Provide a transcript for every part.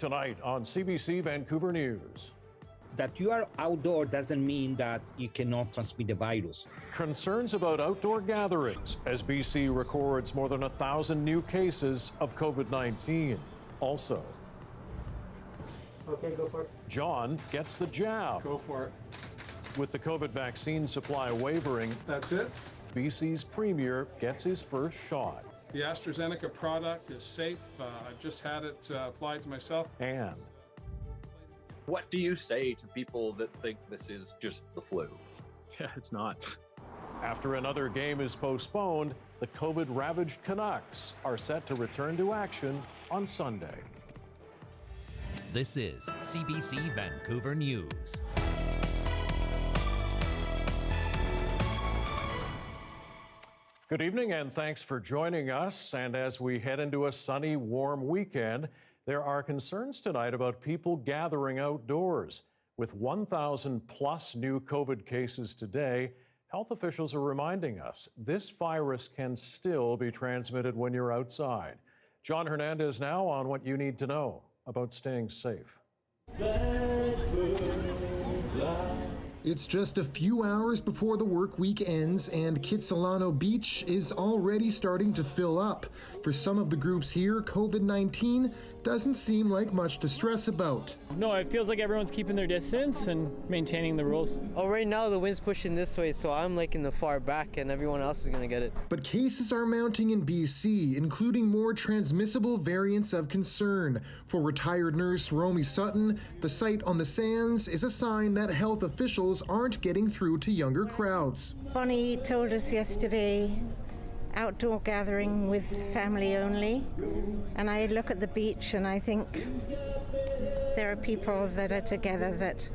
tonight on CBC Vancouver News. That you are outdoor doesn't mean that you cannot transmit the virus. Concerns about outdoor gatherings as BC records more than 1,000 new cases of COVID-19. Also, okay, go for it. John gets the jab. Go for it. With the COVID vaccine supply wavering, That's it. BC's premier gets his first shot. The AstraZeneca product is safe. I've just had it applied to myself. And what do you say to people that think this is just the flu? Yeah, it's not. after another game is postponed, the COVID-ravaged Canucks are set to return to action on Sunday. This is CBC Vancouver News. Good evening and thanks for joining us. And as we head into a sunny, warm weekend, there are concerns tonight about people gathering outdoors. With 1,000 plus new COVID cases today, health officials are reminding us this virus can still be transmitted when you're outside. John Hernandez now on what you need to know about staying safe. It's just a few hours before the work week ends, and Kitsilano Beach is already starting to fill up. For some of the groups here, COVID-19 doesn't seem like much to stress about. No, it feels like everyone's keeping their distance and maintaining the rules. Oh, right now the wind's pushing this way, so I'm like in the far back and everyone else is going to get it. But cases are mounting in BC, including more transmissible variants of concern. For retired nurse Romy Sutton, the site on the sands is a sign that health officials aren't getting through to younger crowds. Bonnie told us yesterday, outdoor gathering with family only, and I look at the beach and I think there are people that are together that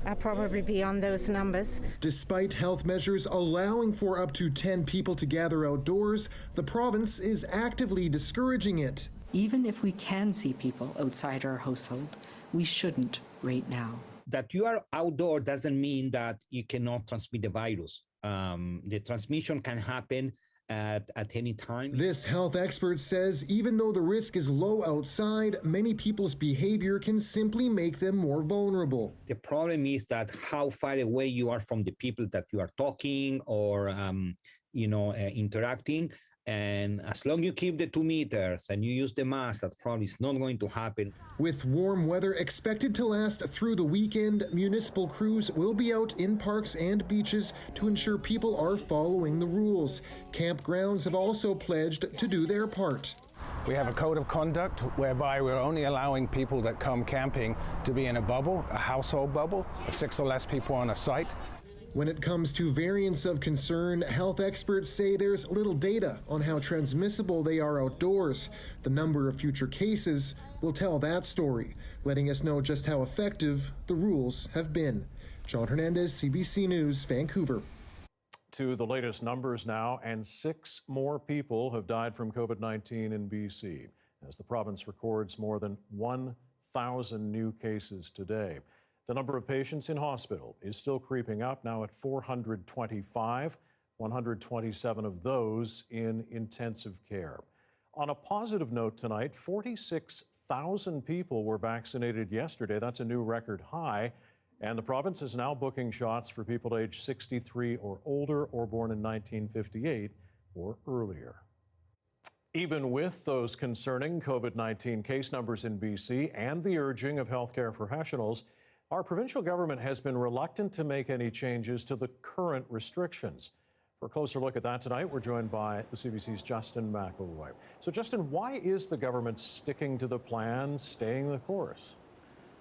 are probably beyond those numbers. Despite health measures allowing for up to 10 people to gather outdoors, the province is actively discouraging it. Even if we can see people outside our household, we shouldn't right now. That you are outdoor doesn't mean that you cannot transmit the virus. The transmission can happen at any time. This health expert says even though the risk is low outside, many people's behavior can simply make them more vulnerable. The problem is that how far away you are from the people that you are talking or interacting. And as long as you keep the 2 meters and you use the mask, that probably is not going to happen. With warm weather expected to last through the weekend, municipal crews will be out in parks and beaches to ensure people are following the rules. Campgrounds have also pledged to do their part. We have a code of conduct whereby we're only allowing people that come camping to be in a bubble, a household bubble, 6 or less people on a site. When it comes to variants of concern, health experts say there's little data on how transmissible they are outdoors. The number of future cases will tell that story, letting us know just how effective the rules have been. John Hernandez, CBC News, Vancouver. To the latest numbers now, and 6 more people have died from COVID-19 in BC, as the province records more than 1,000 new cases today. The number of patients in hospital is still creeping up, now at 425, 127 of those in intensive care. On a positive note tonight, 46,000 people were vaccinated yesterday. That's a new record high. And the province is now booking shots for people aged 63 or older or born in 1958 or earlier. Even with those concerning COVID-19 case numbers in BC and the urging of healthcare professionals, our provincial government has been reluctant to make any changes to the current restrictions. For a closer look at that tonight, we're joined by the CBC's Justin McElroy. So, Justin, why is the government sticking to the plan, staying the course?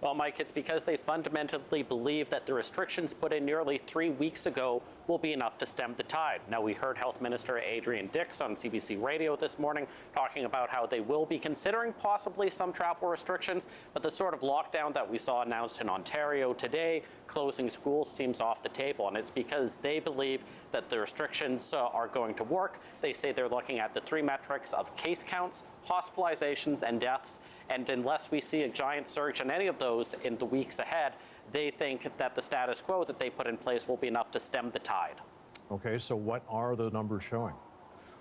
Well, Mike, it's because they fundamentally believe that the restrictions put in nearly 3 weeks ago will be enough to stem the tide. Now, we heard Health Minister Adrian Dix on CBC Radio this morning talking about how they will be considering possibly some travel restrictions, but the sort of lockdown that we saw announced in Ontario today, closing schools, seems off the table. And it's because they believe that the restrictions are going to work. They say they're looking at the 3 metrics of case counts, hospitalizations, and deaths. And unless we see a giant surge in any of those in the weeks ahead, they think that the status quo that they put in place will be enough to stem the tide. Okay, so what are the numbers showing?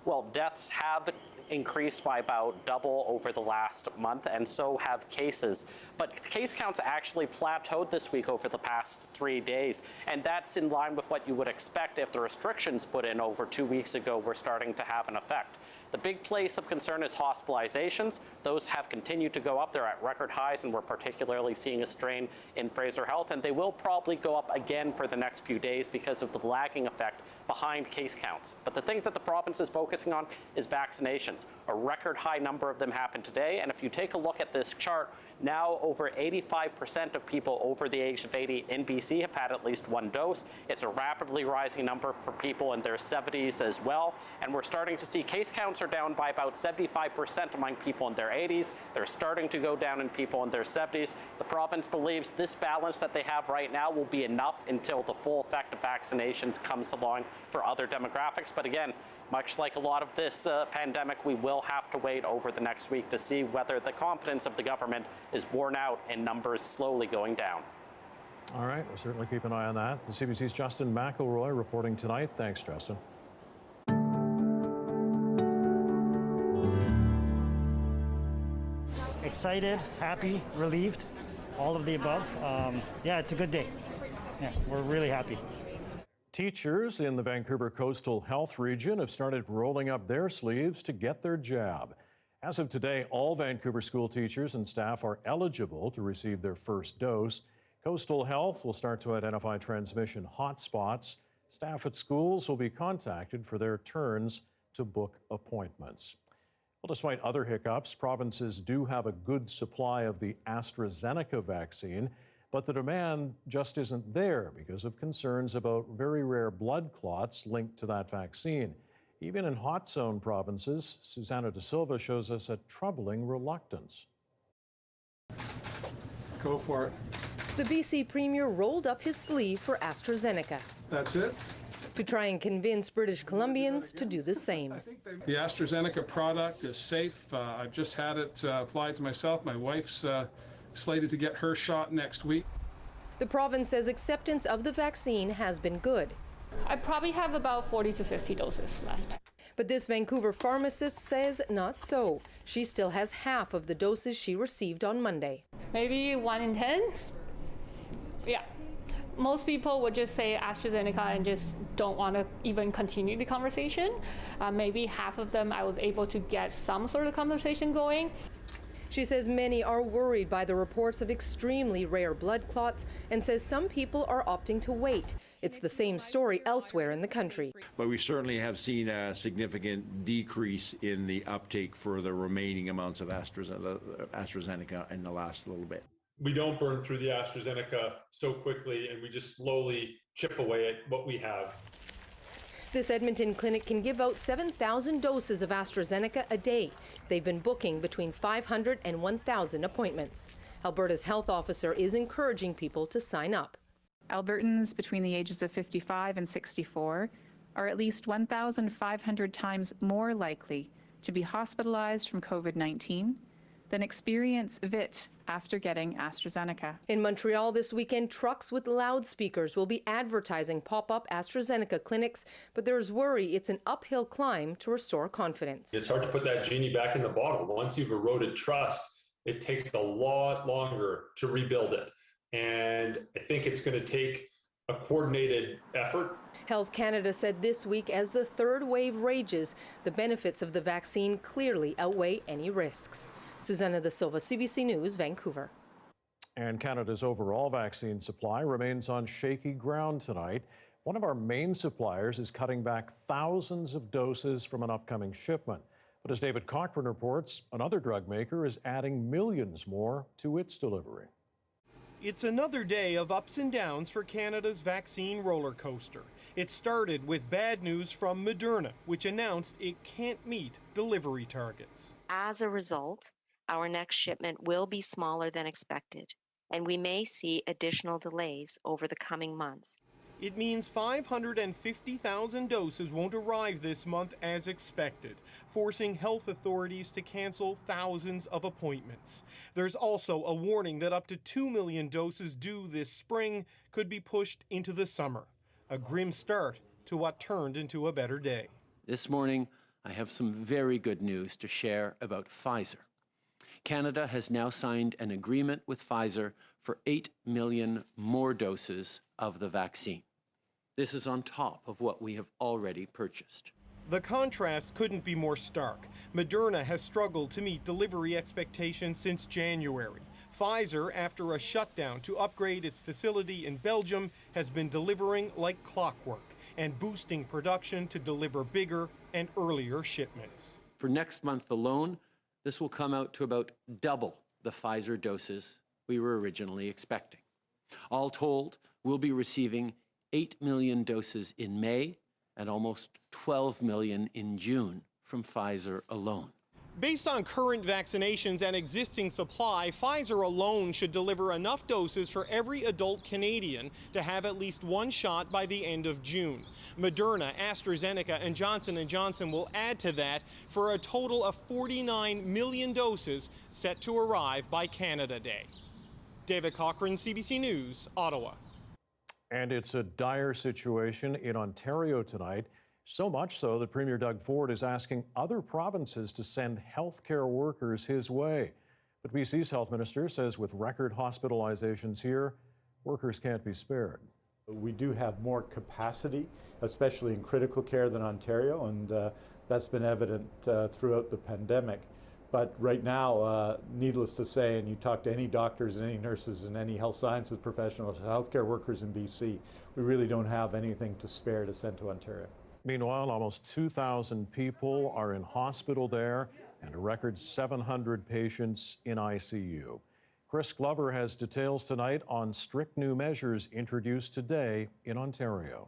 Well, deaths have increased by about double over the last month, and so have cases. But case counts actually plateaued this week over the past 3 days, and that's in line with what you would expect if the restrictions put in over 2 weeks ago were starting to have an effect. The big place of concern is hospitalizations. Those have continued to go up. They're at record highs, and we're particularly seeing a strain in Fraser Health, and they will probably go up again for the next few days because of the lagging effect behind case counts. But the thing that the province is focusing on is vaccinations. A record high number of them happened today, and if you take a look at this chart, now over 85% of people over the age of 80 in BC have had at least one dose. It's a rapidly rising number for people in their 70s as well, and we're starting to see case counts are down by about 75% among people in their 80s. They're starting to go down in people in their 70s. The province believes this balance that they have right now will be enough until the full effect of vaccinations comes along for other demographics. But again, much like a lot of this pandemic, we will have to wait over the next week to see whether the confidence of the government is borne out in numbers slowly going down. All right, we'll certainly keep an eye on that. The CBC's Justin McElroy reporting tonight. Thanks, Justin. Excited, happy, relieved, all of the above. Yeah, it's a good day. Yeah, we're really happy. Teachers in the Vancouver Coastal Health Region have started rolling up their sleeves to get their jab. As of today, all Vancouver school teachers and staff are eligible to receive their first dose. Coastal Health will start to identify transmission hotspots. Staff at schools will be contacted for their turns to book appointments. Well, despite other hiccups, provinces do have a good supply of the AstraZeneca vaccine, but the demand just isn't there because of concerns about very rare blood clots linked to that vaccine. Even in hot zone provinces, Susanna De Silva shows us a troubling reluctance. Go for it. The BC Premier rolled up his sleeve for AstraZeneca. That's it? To try and convince British Columbians to do the same. The AstraZeneca product is safe. I've just had it applied to myself. My wife's slated to get her shot next week. The province says acceptance of the vaccine has been good. I probably have about 40 to 50 doses left. But this Vancouver pharmacist says not so. She still has half of the doses she received on Monday. Maybe 1 in 10? Yeah. Most people would just say AstraZeneca and just don't want to even continue the conversation. Maybe half of them I was able to get some sort of conversation going. She says many are worried by the reports of extremely rare blood clots and says some people are opting to wait. It's the same story elsewhere in the country. But we certainly have seen a significant decrease in the uptake for the remaining amounts of AstraZeneca in the last little bit. We don't burn through the AstraZeneca so quickly, and we just slowly chip away at what we have. This Edmonton clinic can give out 7,000 doses of AstraZeneca a day. They've been booking between 500 and 1,000 appointments. Alberta's health officer is encouraging people to sign up. Albertans between the ages of 55 and 64 are at least 1,500 times more likely to be hospitalized from COVID-19 than experience VIT after getting AstraZeneca. In Montreal this weekend, trucks with loudspeakers will be advertising pop-up AstraZeneca clinics, but there's worry it's an uphill climb to restore confidence. It's hard to put that genie back in the bottle. Once you've eroded trust, it takes a lot longer to rebuild it. And I think it's going to take a coordinated effort. Health Canada said this week as the third wave rages, the benefits of the vaccine clearly outweigh any risks. Susanna De Silva, CBC News, Vancouver. And Canada's overall vaccine supply remains on shaky ground tonight. One of our main suppliers is cutting back thousands of doses from an upcoming shipment. But as David Cochran reports, another drug maker is adding millions more to its delivery. It's another day of ups and downs for Canada's vaccine roller coaster. It started with bad news from Moderna, which announced it can't meet delivery targets. As a result, our next shipment will be smaller than expected, and we may see additional delays over the coming months. It means 550,000 doses won't arrive this month as expected, forcing health authorities to cancel thousands of appointments. There's also a warning that up to 2 million doses due this spring could be pushed into the summer. A grim start to what turned into a better day. This morning, I have some very good news to share about Pfizer. Canada has now signed an agreement with Pfizer for 8 million more doses of the vaccine. This is on top of what we have already purchased. The contrast couldn't be more stark. Moderna has struggled to meet delivery expectations since January. Pfizer, after a shutdown to upgrade its facility in Belgium, has been delivering like clockwork and boosting production to deliver bigger and earlier shipments. For next month alone, this will come out to about double the Pfizer doses we were originally expecting. All told, we'll be receiving 8 million doses in May and almost 12 million in June from Pfizer alone. Based on current vaccinations and existing supply, Pfizer alone should deliver enough doses for every adult Canadian to have at least one shot by the end of June. Moderna, AstraZeneca, and Johnson & Johnson will add to that for a total of 49 million doses set to arrive by Canada Day. David Cochrane, CBC News, Ottawa. And it's a dire situation in Ontario tonight. So much so that Premier Doug Ford is asking other provinces to send healthcare workers his way. But BC's health minister says with record hospitalizations here, workers can't be spared. We do have more capacity, especially in critical care than Ontario, and that's been evident throughout the pandemic. But right now, needless to say, and you talk to any doctors and any nurses and any health sciences professionals, healthcare workers in BC, we really don't have anything to spare to send to Ontario. Meanwhile, almost 2,000 people are in hospital there and a record 700 patients in ICU. Chris Glover has details tonight on strict new measures introduced today in Ontario.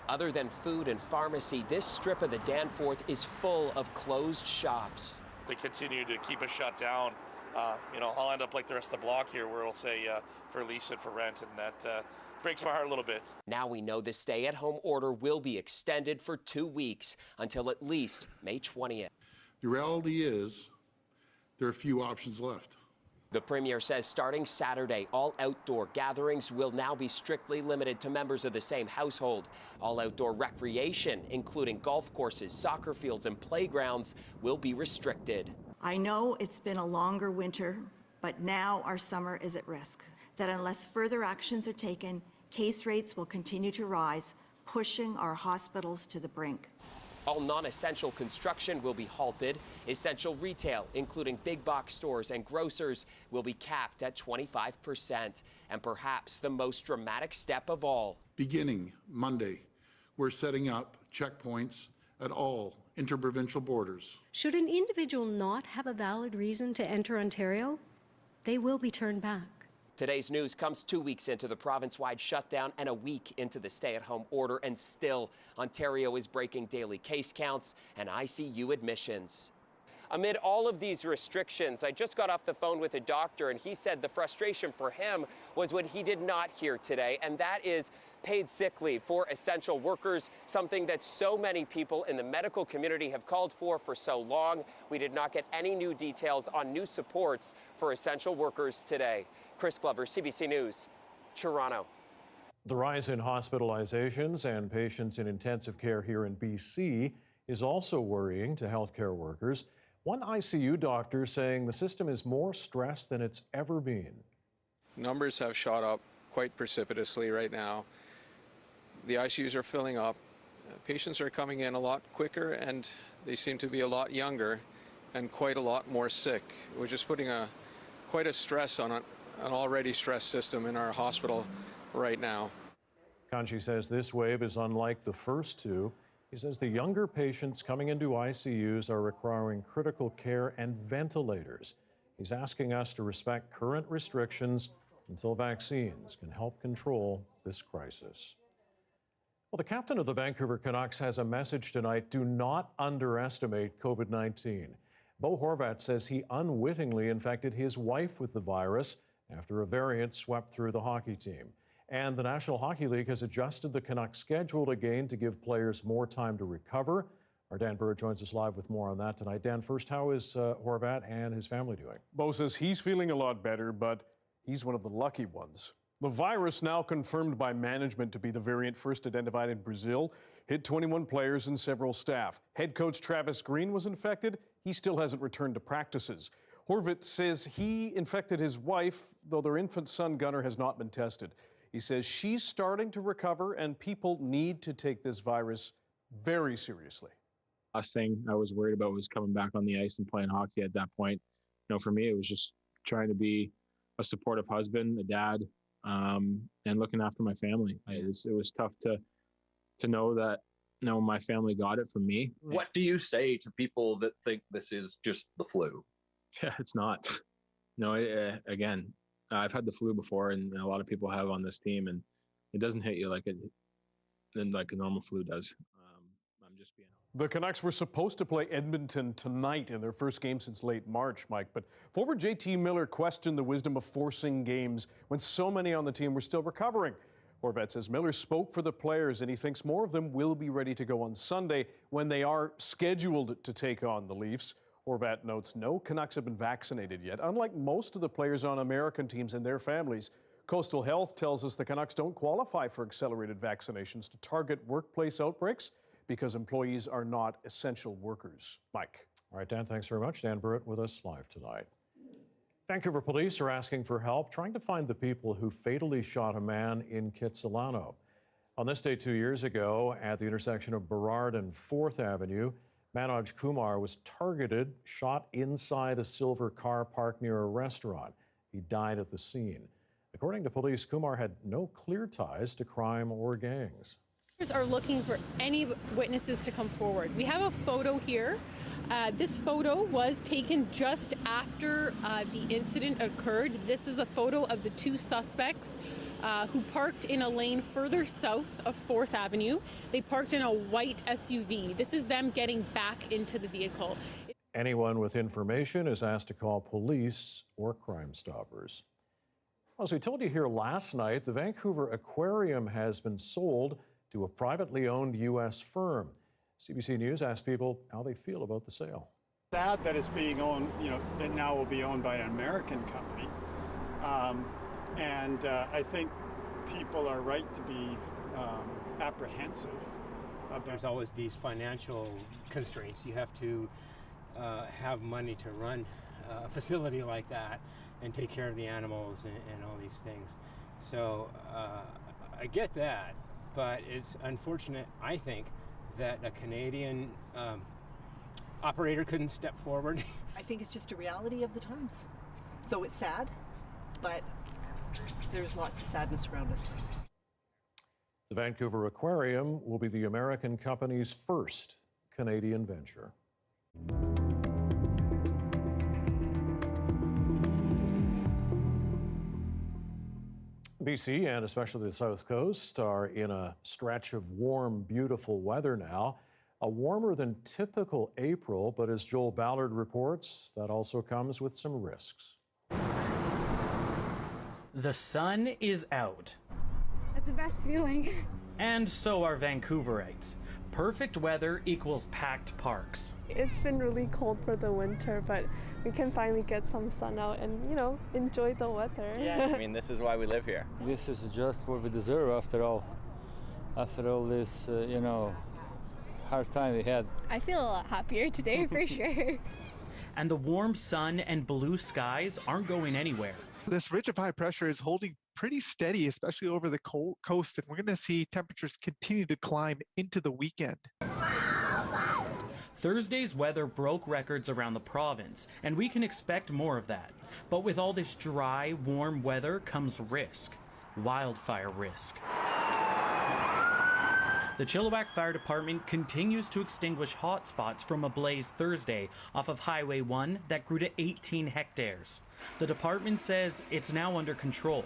Other than food and pharmacy, this strip of the Danforth is full of closed shops. They continue to keep us shut down. I'll end up like the rest of the block here where it'll say for lease and for rent, and that breaks my heart a little bit. Now we know the stay-at-home order will be extended for 2 weeks until at least May 20th. The reality is there are few options left. The Premier says starting Saturday, all outdoor gatherings will now be strictly limited to members of the same household. All outdoor recreation, including golf courses, soccer fields, and playgrounds, will be restricted. I know it's been a longer winter, but now our summer is at risk. That unless further actions are taken, case rates will continue to rise, pushing our hospitals to the brink. All non-essential construction will be halted. Essential retail, including big box stores and grocers, will be capped at 25%. And perhaps the most dramatic step of all. Beginning Monday, we're setting up checkpoints at all interprovincial borders. Should an individual not have a valid reason to enter Ontario, they will be turned back. Today's news comes 2 weeks into the province-wide shutdown and a week into the stay-at-home order, and still, Ontario is breaking daily case counts and ICU admissions. Amid all of these restrictions, I just got off the phone with a doctor, and he said the frustration for him was when he did not hear today, and that is paid sick leave for essential workers, something that so many people in the medical community have called for so long. We did not get any new details on new supports for essential workers today. Chris Glover, CBC News, Toronto. The rise in hospitalizations and patients in intensive care here in BC is also worrying to healthcare workers. One ICU doctor saying the system is more stressed than it's ever been. Numbers have shot up quite precipitously right now. The ICUs are filling up. Patients are coming in a lot quicker, and they seem to be a lot younger and quite a lot more sick, which is putting quite a stress on an already stressed system in our hospital right now. Kanchi says this wave is unlike the first two. He says the younger patients coming into ICUs are requiring critical care and ventilators. He's asking us to respect current restrictions until vaccines can help control this crisis. Well, the captain of the Vancouver Canucks has a message tonight. Do not underestimate COVID-19. Bo Horvat says he unwittingly infected his wife with the virus after a variant swept through the hockey team. And the National Hockey League has adjusted the Canucks' schedule again to give players more time to recover. Our Dan Burr joins us live with more on that tonight. Dan, first, how is Horvat and his family doing? Bo says he's feeling a lot better, but he's one of the lucky ones. The virus now confirmed by management to be the variant first identified in Brazil hit 21 players and several staff. Head coach Travis Green was infected. He still hasn't returned to practices. Horvitz says he infected his wife, though their infant son Gunnar has not been tested. He says she's starting to recover and people need to take this virus very seriously. Last thing I was worried about was coming back on the ice and playing hockey at that point. You know, for me, it was just trying to be a supportive husband, a dad, and looking after my family. It was tough to know that, you know, my family got it from me. What do you say to people that think this is just the flu? Yeah, it's not. No, again, I've had the flu before, and a lot of people have on this team, and it doesn't hit you like a normal flu does. I'm just being. The Canucks were supposed to play Edmonton tonight in their first game since late March, Mike, but forward JT Miller questioned the wisdom of forcing games when so many on the team were still recovering. Horvat says Miller spoke for the players and he thinks more of them will be ready to go on Sunday when they are scheduled to take on the Leafs. Horvat notes no Canucks have been vaccinated yet. Unlike most of the players on American teams and their families, Coastal Health tells us the Canucks don't qualify for accelerated vaccinations to target workplace outbreaks because employees are not essential workers. Mike. All right, Dan, thanks very much. Dan Burrett with us live tonight. Vancouver police are asking for help trying to find the people who fatally shot a man in Kitsilano. On this day 2 years ago, at the intersection of Burrard and 4th Avenue, Manoj Kumar was targeted, shot inside a silver car parked near a restaurant. He died at the scene. According to police, Kumar had no clear ties to crime or gangs. Are looking for any witnesses to come forward. We have a photo here. This photo was taken just after the incident occurred. This is a photo of the two suspects who parked in a lane further south of 4th Avenue. They parked in a white SUV. This is them getting back into the vehicle. Anyone with information is asked to call police or Crime Stoppers. As we told you here last night, the Vancouver Aquarium has been sold to a privately owned U.S. firm. CBC News asked people how they feel about the sale. Sad that it's being owned, that now will be owned by an American company. I think people are right to be apprehensive. There's always these financial constraints. You have to have money to run a facility like that and take care of the animals and all these things. So I get that. But it's unfortunate, I think, that a Canadian operator couldn't step forward. I think it's just a reality of the times. So it's sad, but there's lots of sadness around us. The Vancouver Aquarium will be the American company's first Canadian venture. BC and especially the South Coast are in a stretch of warm, beautiful weather now. A warmer than typical April, but as Joel Ballard reports, that also comes with some risks. The sun is out. That's the best feeling. And so are Vancouverites. Perfect weather equals packed parks. It's been really cold for the winter, but we can finally get some sun out and, enjoy the weather. Yeah, I mean, this is why we live here. This is just what we deserve after all. After all this, hard time we had. I feel a lot happier today for sure. And the warm sun and blue skies aren't going anywhere. This ridge of high pressure is holding pretty steady, especially over the coast, and we're going to see temperatures continue to climb into the weekend. Thursday's weather broke records around the province, and we can expect more of that. But with all this dry, warm weather comes risk. Wildfire risk. The Chilliwack Fire Department continues to extinguish hotspots from a blaze Thursday off of Highway 1 that grew to 18 hectares. The department says it's now under control,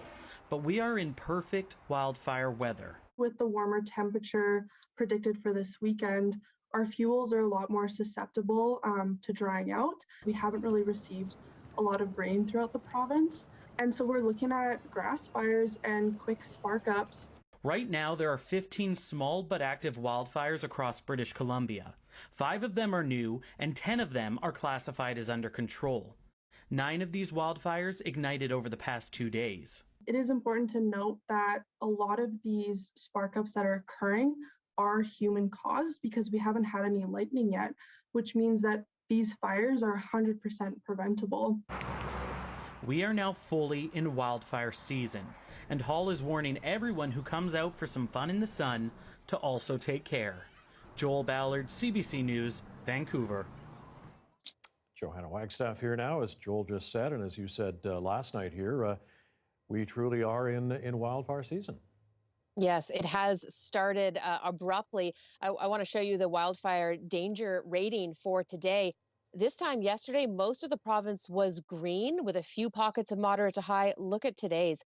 but we are in perfect wildfire weather. With the warmer temperature predicted for this weekend, our fuels are a lot more susceptible to drying out. We haven't really received a lot of rain throughout the province, and so we're looking at grass fires and quick spark ups. Right now, there are 15 small but active wildfires across British Columbia. 5 of them are new, and 10 of them are classified as under control. 9 of these wildfires ignited over the past 2 days. It is important to note that a lot of these spark ups that are occurring are human caused because we haven't had any lightning yet, which means that these fires are 100% preventable. We are now fully in wildfire season, and Hall is warning everyone who comes out for some fun in the sun to also take care. Joel Ballard, CBC News, Vancouver. Johanna Wagstaffe here now, as Joel just said, and as you said last night here, we truly are in wildfire season. Yes, it has started abruptly. I want to show you the wildfire danger rating for today. This time yesterday, most of the province was green with a few pockets of moderate to high. Look at today's.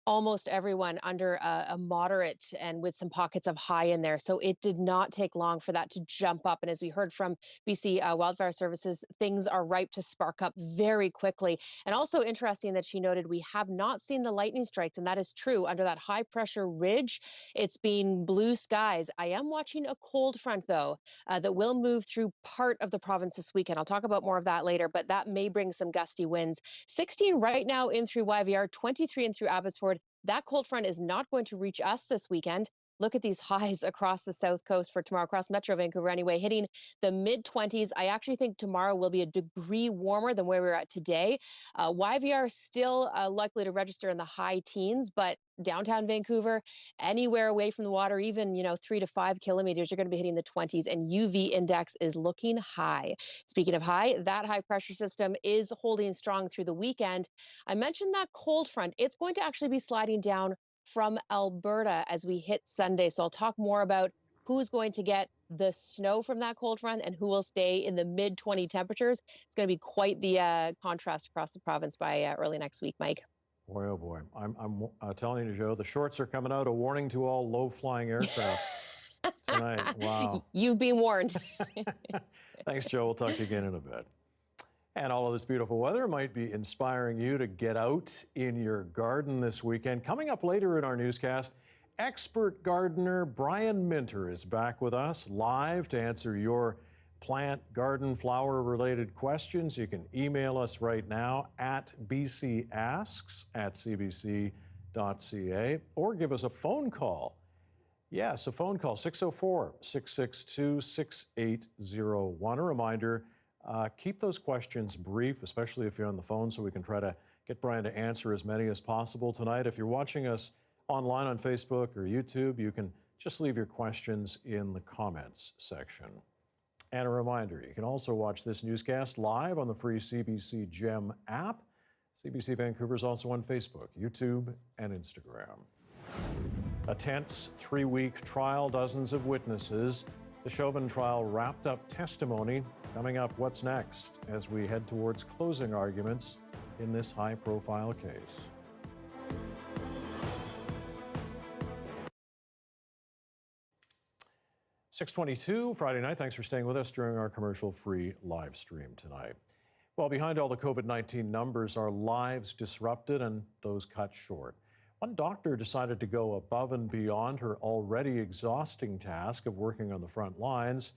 Almost everyone under a moderate and with some pockets of high in there. So it did not take long for that to jump up. And as we heard from BC Wildfire Services, things are ripe to spark up very quickly. And also interesting that she noted we have not seen the lightning strikes, and that is true. Under that high pressure ridge, it's been blue skies. I am watching a cold front, though, that will move through part of the province this weekend. I'll talk about more of that later, but that may bring some gusty winds. 16 right now in through YVR, 23 in through Abbotsford. That cold front is not going to reach us this weekend. Look at these highs across the south coast for tomorrow, across Metro Vancouver anyway, hitting the mid-20s. I actually think tomorrow will be a degree warmer than where we're at today. YVR is still likely to register in the high teens, but downtown Vancouver, anywhere away from the water, even 3 to 5 kilometers, you're going to be hitting the 20s, and UV index is looking high. Speaking of high, that high pressure system is holding strong through the weekend. I mentioned that cold front. It's going to actually be sliding down from Alberta as we hit Sunday. So I'll talk more about who's going to get the snow from that cold front and who will stay in the mid-20 temperatures. It's going to be quite the contrast across the province by early next week, Mike. Boy, oh boy. I'm telling you, Joe, the shorts are coming out. A warning to all low-flying aircraft tonight. Wow. You've been warned. Thanks, Joe. We'll talk to you again in a bit. And all of this beautiful weather might be inspiring you to get out in your garden this weekend. Coming up later in our newscast, expert gardener Brian Minter is back with us live to answer your plant, garden, flower-related questions. You can email us right now at bcasks@cbc.ca or give us a phone call. Yes, a phone call, 604-662-6801. A reminder, keep those questions brief, especially if you're on the phone, so we can try to get Brian to answer as many as possible tonight. If you're watching us online on Facebook or YouTube, you can just leave your questions in the comments section. And a reminder, you can also watch this newscast live on the free CBC Gem app. CBC Vancouver is also on Facebook, YouTube, and Instagram. A tense 3-week trial, dozens of witnesses. The Chauvin trial wrapped up testimony. Coming up, what's next as we head towards closing arguments in this high-profile case. .22 Friday night. Thanks for staying with us during our commercial-free live stream tonight. Well, behind all the COVID-19 numbers are lives disrupted and those cut short. One doctor decided to go above and beyond her already exhausting task of working on the front lines.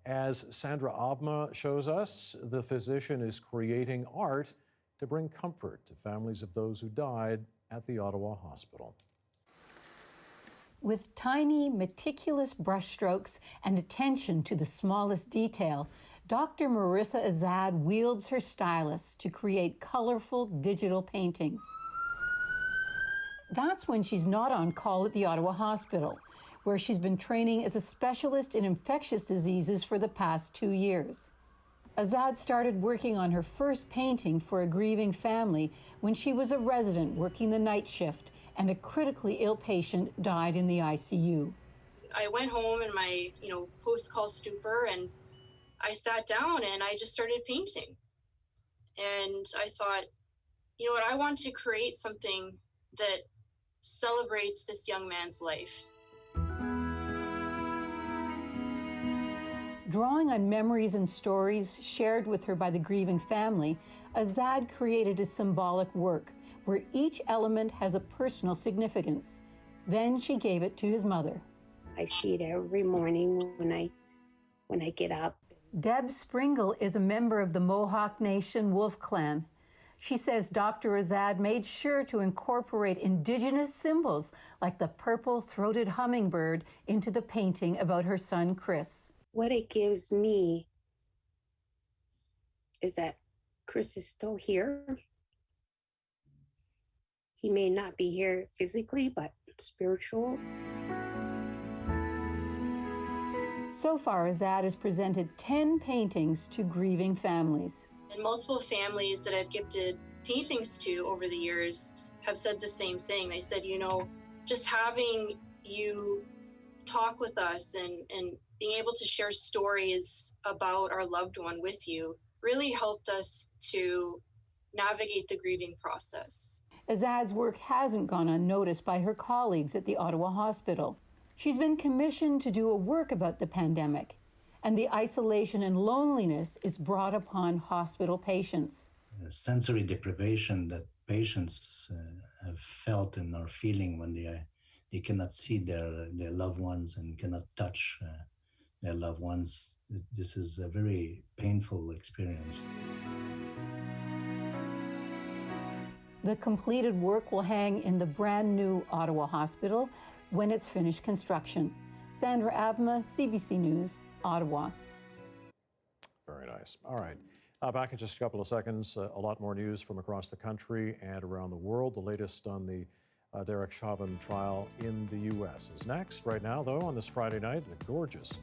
As Sandra Abma shows us, the physician is creating art to bring comfort to families of those who died at the Ottawa hospital. With tiny, meticulous brushstrokes and attention to the smallest detail, Dr. Marissa Azad wields her stylus to create colorful digital paintings. That's when she's not on call at the Ottawa hospital, where she's been training as a specialist in infectious diseases for the past 2 years. Azad started working on her first painting for a grieving family when she was a resident working the night shift and a critically ill patient died in the ICU. I went home in my, post-call stupor, and I sat down and I just started painting. And I thought, I want to create something that celebrates this young man's life. Drawing on memories and stories shared with her by the grieving family, Azad created a symbolic work where each element has a personal significance. Then she gave it to his mother. I see it every morning when I get up. Deb Springle is a member of the Mohawk Nation Wolf Clan. She says Dr. Azad made sure to incorporate indigenous symbols like the purple-throated hummingbird into the painting about her son, Chris. What it gives me is that Chris is still here. He may not be here physically, but spiritual. So far, Azad has presented 10 paintings to grieving families. And multiple families that I've gifted paintings to over the years have said the same thing. They said, you know, just having you talk with us and being able to share stories about our loved one with you really helped us to navigate the grieving process. Azad's work hasn't gone unnoticed by her colleagues at the Ottawa Hospital. She's been commissioned to do a work about the pandemic and the isolation and loneliness it's brought upon hospital patients. Sensory deprivation that patients have felt and are feeling when they cannot see their loved ones and cannot touch their loved ones. This is a very painful experience. The completed work will hang in the brand new Ottawa Hospital when it's finished construction. Sandra Abma, CBC News, Ottawa. Very nice. All right. Back in just a couple of seconds, a lot more news from across the country and around the world. The latest on the Derrick Chauvin trial in the U.S. is next. Right now, though, on this Friday night, a gorgeous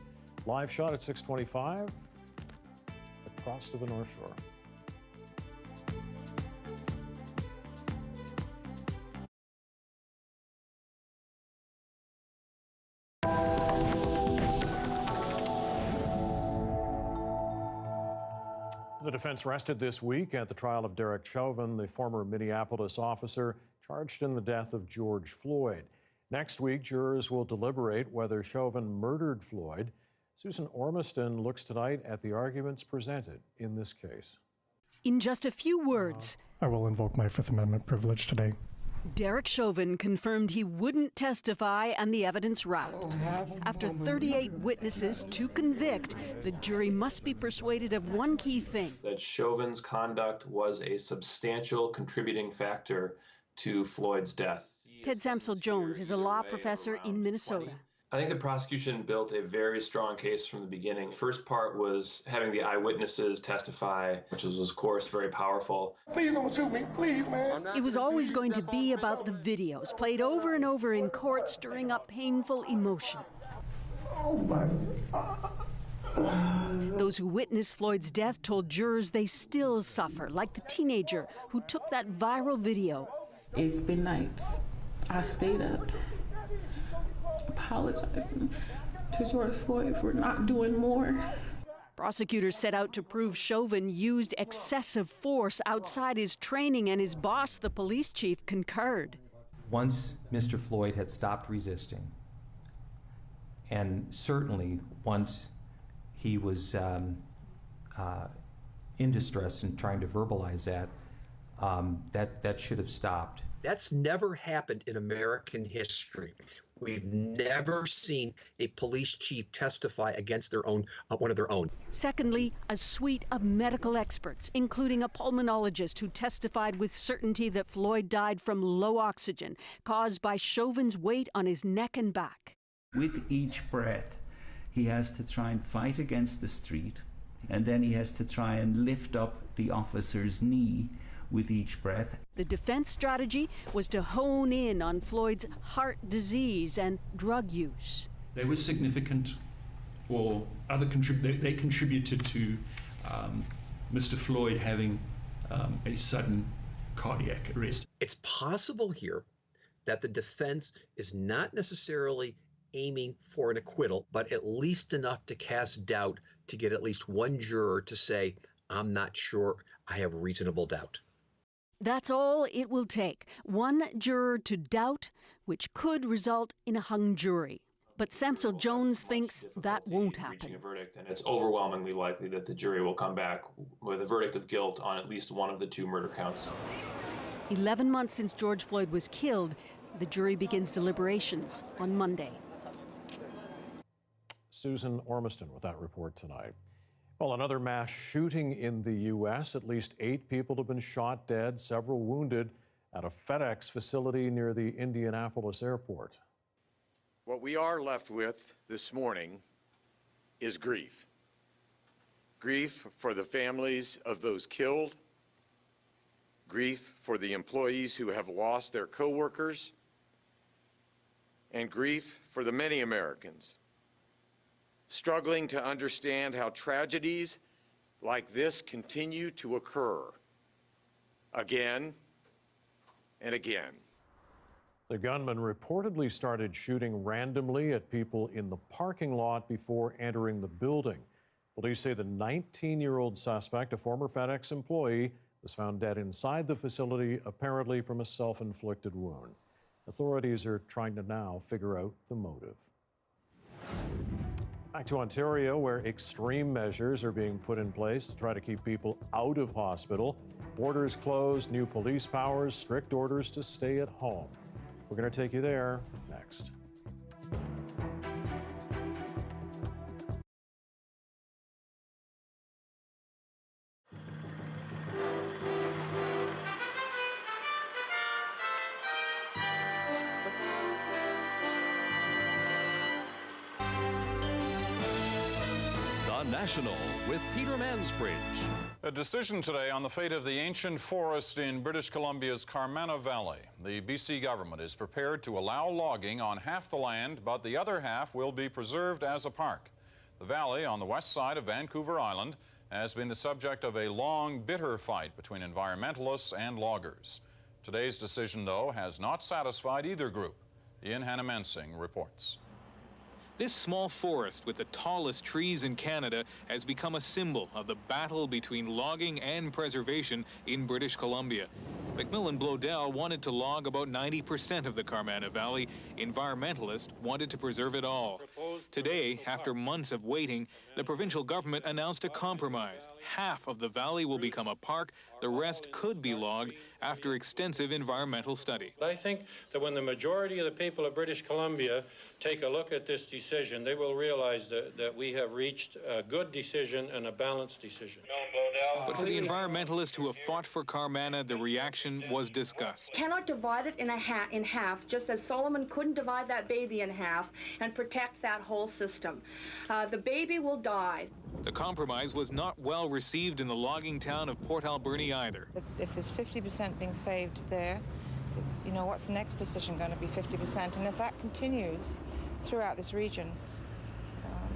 live shot at 6:25 across to the North Shore. The defense rested this week at the trial of Derrick Chauvin, the former Minneapolis officer charged in the death of George Floyd. Next week, jurors will deliberate whether Chauvin murdered Floyd. Susan Ormiston looks tonight at the arguments presented in this case. In just a few words, I will invoke my Fifth Amendment privilege today. Derrick Chauvin confirmed he wouldn't testify and the evidence wrapped. After 38 witnesses to convict, the jury must be persuaded of one key thing. That Chauvin's conduct was a substantial contributing factor to Floyd's death. Ted Samsel-Jones is a law professor in Minnesota. I think the prosecution built a very strong case from the beginning. First part was having the eyewitnesses testify, which was, of course, very powerful. Please don't shoot me, please, man. It was always going to be about the videos, played over and over in court, stirring up painful emotion. Oh, my. Those who witnessed Floyd's death told jurors they still suffer, like the teenager who took that viral video. It's been nights. I stayed up, apologizing to George Floyd for not doing more. Prosecutors set out to prove Chauvin used excessive force outside his training, and his boss, the police chief, concurred. Once Mr. Floyd had stopped resisting, and certainly once he was in distress and trying to verbalize that, that should have stopped. That's never happened in American history. We've never seen a police chief testify against their own, one of their own. Secondly, a suite of medical experts, including a pulmonologist who testified with certainty that Floyd died from low oxygen caused by Chauvin's weight on his neck and back. With each breath, he has to try and fight against the street, and then he has to try and lift up the officer's knee with each breath. The defense strategy was to hone in on Floyd's heart disease and drug use. They were significant, or they contributed to Mr. Floyd having a sudden cardiac arrest. It's possible here that the defense is not necessarily aiming for an acquittal, but at least enough to cast doubt to get at least one juror to say, I'm not sure, I have reasonable doubt. That's all it will take. One juror to doubt, which could result in a hung jury. But Samsel-Jones thinks that won't happen. Reaching a verdict, and it's overwhelmingly likely that the jury will come back with a verdict of guilt on at least one of the two murder counts. 11 months since George Floyd was killed, the jury begins deliberations on Monday. Susan Ormiston with that report tonight. Well, another mass shooting in the U.S. At least 8 people have been shot dead, several wounded at a FedEx facility near the Indianapolis airport. What we are left with this morning is grief. Grief for the families of those killed, grief for the employees who have lost their coworkers, and grief for the many Americans struggling to understand how tragedies like this continue to occur again and again. The gunman reportedly started shooting randomly at people in the parking lot before entering the building. Police say the 19-year-old suspect, a former FedEx employee, was found dead inside the facility, apparently from a self-inflicted wound. Authorities are trying to now figure out the motive. Back to Ontario, where extreme measures are being put in place to try to keep people out of hospital. Borders closed, new police powers, strict orders to stay at home. We're going to take you there next. National with Peter Mansbridge. A decision today on the fate of the ancient forest in British Columbia's Carmana Valley. The BC government is prepared to allow logging on half the land, but the other half will be preserved as a park. The valley on the west side of Vancouver Island has been the subject of a long, bitter fight between environmentalists and loggers. Today's decision, though, has not satisfied either group. Ian Hannamansing reports. This small forest with the tallest trees in Canada has become a symbol of the battle between logging and preservation in British Columbia. McMillan Blodell wanted to log about 90% of the Carmana Valley. Environmentalists wanted to preserve it all. Today, after months of waiting, the provincial government announced a compromise. Half of the valley will become a park. The rest could be logged after extensive environmental study. I think that when the majority of the people of British Columbia take a look at this decision, they will realize that we have reached a good decision and a balanced decision. But for the environmentalists who have fought for Carmana, the reaction was disgust. Cannot divide it in half, just as Solomon couldn't divide that baby in half and protect that whole system. The baby will die. The compromise was not well received in the logging town of Port Alberni either. If there's 50% being saved there, you know, what's the next decision going to be 50%? And if that continues throughout this region,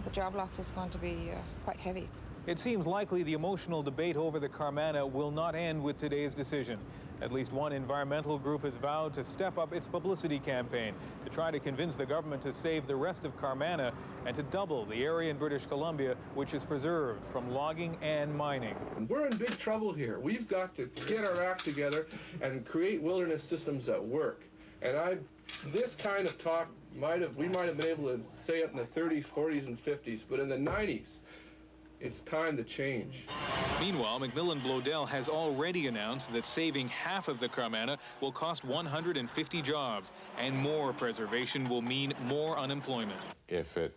the job loss is going to be quite heavy. It seems likely the emotional debate over the Carmana will not end with today's decision. At least one environmental group has vowed to step up its publicity campaign to try to convince the government to save the rest of Carmana and to double the area in British Columbia which is preserved from logging and mining. We're in big trouble here. We've got to get our act together and create wilderness systems that work. And this kind of talk we might have been able to say it in the 30s, 40s, and 50s, but in the 90s, it's time to change. Meanwhile, McMillan Blodell has already announced that saving half of the Carmana will cost 150 jobs, and more preservation will mean more unemployment. If it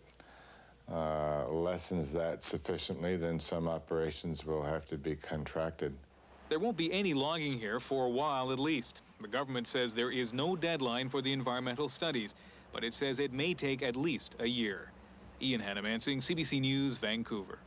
lessens that sufficiently, then some operations will have to be contracted. There won't be any logging here for a while at least. The government says there is no deadline for the environmental studies, but it says it may take at least a year. Ian Hannamansing, CBC News, Vancouver.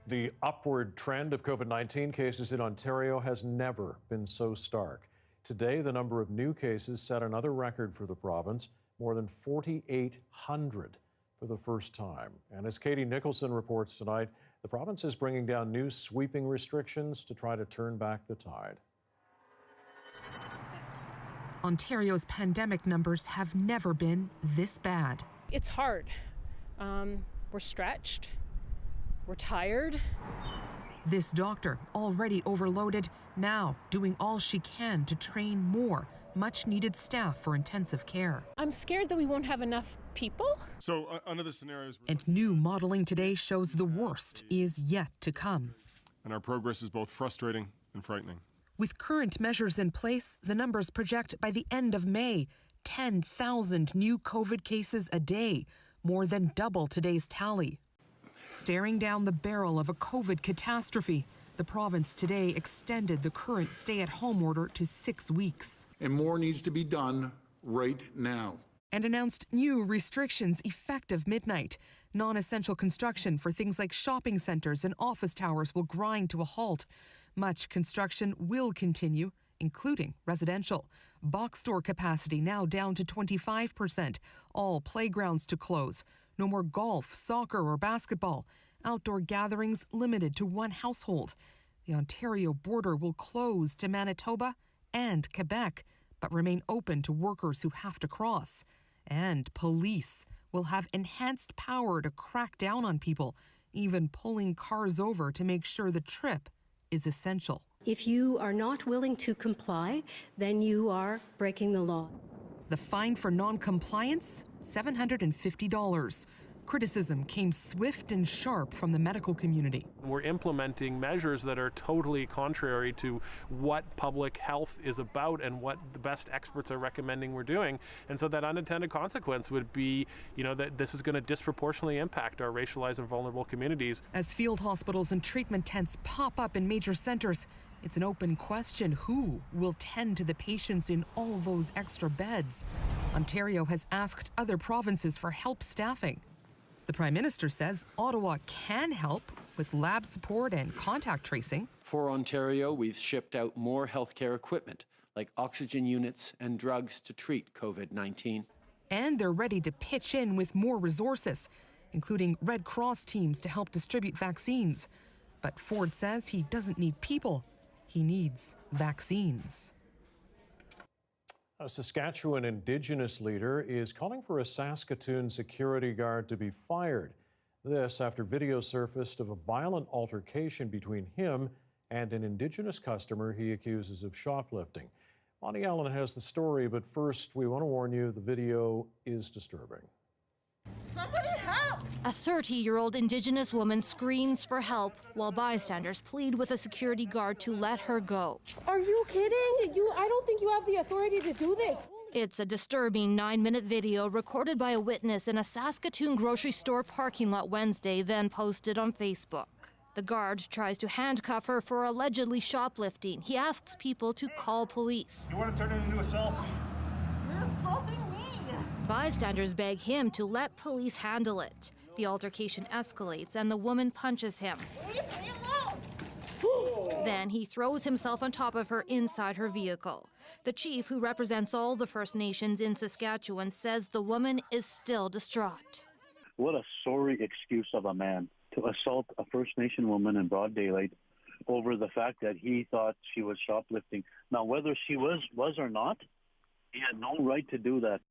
The upward trend of COVID-19 cases in Ontario has never been so stark. Today, the number of new cases set another record for the province more than 4,800 for the first time. And as Katie Nicholson reports tonight, the province is bringing down new sweeping restrictions to try to turn back the tide. Ontario's pandemic numbers have never been this bad. It's hard. We're stretched. We're tired. This doctor, already overloaded, now doing all she can to train more much-needed staff for intensive care. I'm scared that we won't have enough people. So under the scenarios... And new modeling today shows the worst is yet to come. And our progress is both frustrating and frightening. With current measures in place, the numbers project by the end of May, 10,000 new COVID cases a day, more than double today's tally. Staring down the barrel of a COVID catastrophe, the province today extended the current stay-at-home order to 6 weeks. And more needs to be done right now. And announced new restrictions effective midnight. Non-essential construction for things like shopping centres and office towers will grind to a halt. Much construction will continue, including residential. Box store capacity now down to 25%. All playgrounds to close. No more golf, soccer, or basketball. Outdoor gatherings limited to one household. The Ontario border will close to Manitoba and Quebec, but remain open to workers who have to cross. And police will have enhanced power to crack down on people, even pulling cars over to make sure the trip is essential. If you are not willing to comply, then you are breaking the law. The fine for non-compliance? $750. Criticism came swift and sharp from the medical community. We're implementing measures that are totally contrary to what public health is about and what the best experts are recommending we're doing. And so that unintended consequence would be, that this is going to disproportionately impact our racialized and vulnerable communities. As field hospitals and treatment tents pop up in major centers, it's an open question who will tend to the patients in all those extra beds. Ontario has asked other provinces for help staffing. The Prime Minister says Ottawa can help with lab support and contact tracing. For Ontario, we've shipped out more healthcare equipment, like oxygen units and drugs to treat COVID-19. And they're ready to pitch in with more resources, including Red Cross teams to help distribute vaccines. But Ford says he doesn't need people, he needs vaccines. A Saskatchewan Indigenous leader is calling for a Saskatoon security guard to be fired. This after video surfaced of a violent altercation between him and an Indigenous customer he accuses of shoplifting. Monty Allen has the story, but first we want to warn you the video is disturbing. Somebody help! A 30-year-old Indigenous woman screams for help while bystanders plead with a security guard to let her go. Are you kidding? I don't think you have the authority to do this. It's a disturbing 9-minute video recorded by a witness in a Saskatoon grocery store parking lot Wednesday, then posted on Facebook. The guard tries to handcuff her for allegedly shoplifting. He asks people to call police. You want to turn it into assault? You're assaulting me! Bystanders beg him to let police handle it. The altercation escalates and the woman punches him. Leave me alone! Then he throws himself on top of her inside her vehicle. The chief, who represents all the First Nations in Saskatchewan, says the woman is still distraught. What a sorry excuse of a man to assault a First Nation woman in broad daylight over the fact that he thought she was shoplifting. Now, whether she was or not, he had no right to do that.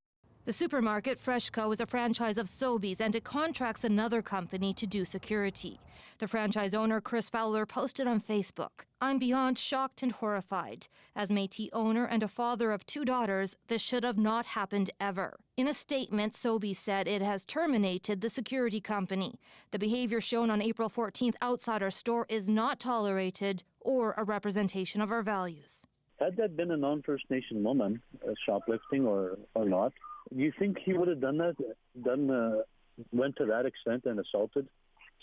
The supermarket Freshco is a franchise of Sobeys, and it contracts another company to do security. The franchise owner, Chris Fowler, posted on Facebook, "I'm beyond shocked and horrified. As Métis owner and a father of 2 daughters, this should have not happened ever." In a statement, Sobeys said it has terminated the security company. The behavior shown on April 14th outside our store is not tolerated or a representation of our values. Had that been a non-First Nation woman shoplifting or not, do you think he would have done that? Went to that extent and assaulted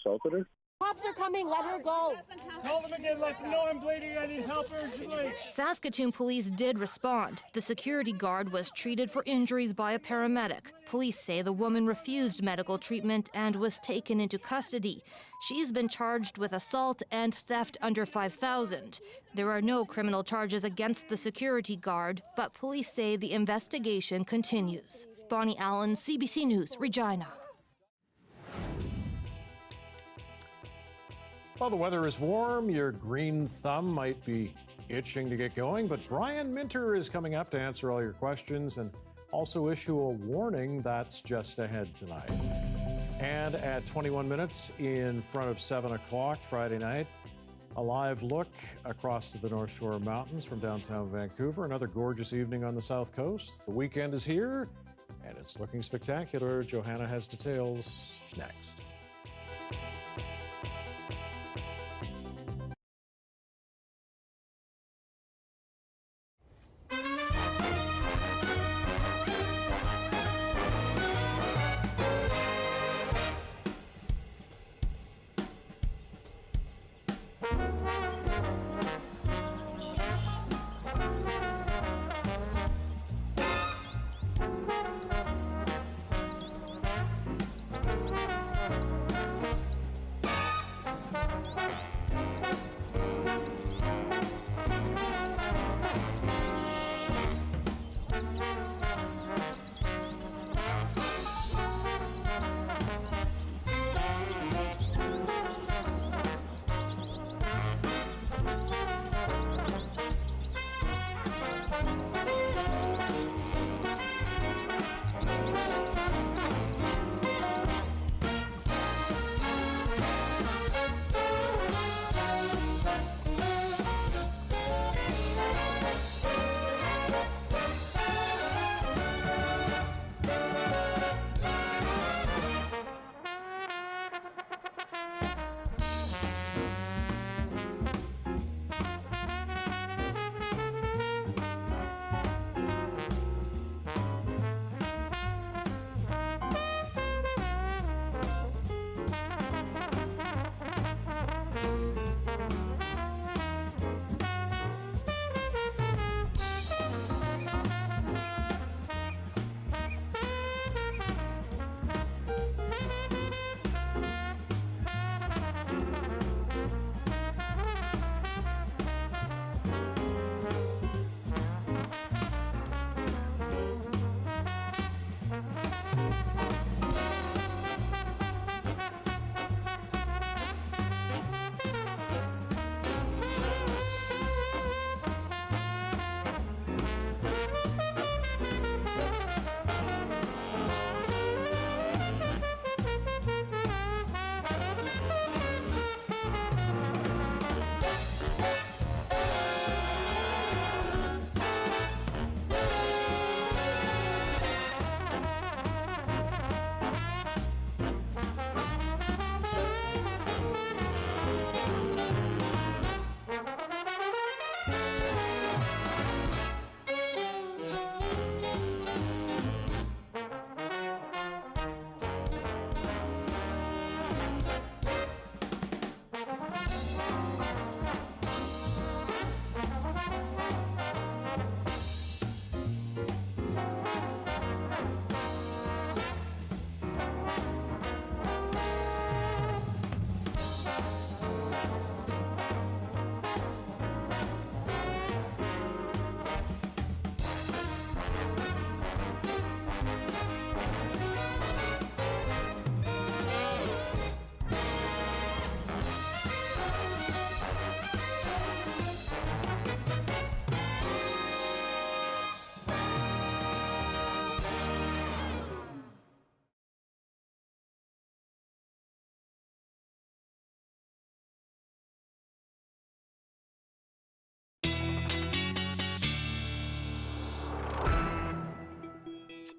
her? Cops are coming, let her go. Call them again, let them know I'm bleeding, I need help urgently. Saskatoon police did respond. The security guard was treated for injuries by a paramedic. Police say the woman refused medical treatment and was taken into custody. She's been charged with assault and theft under $5,000. There are no criminal charges against the security guard, but police say the investigation continues. Bonnie Allen, CBC News, Regina. Well, the weather is warm. Your green thumb might be itching to get going, but Brian Minter is coming up to answer all your questions and also issue a warning that's just ahead tonight. And at 21 minutes in front of 7 o'clock Friday night, a live look across to the North Shore Mountains from downtown Vancouver. Another gorgeous evening on the South Coast. The weekend is here, and it's looking spectacular. Johanna has details next.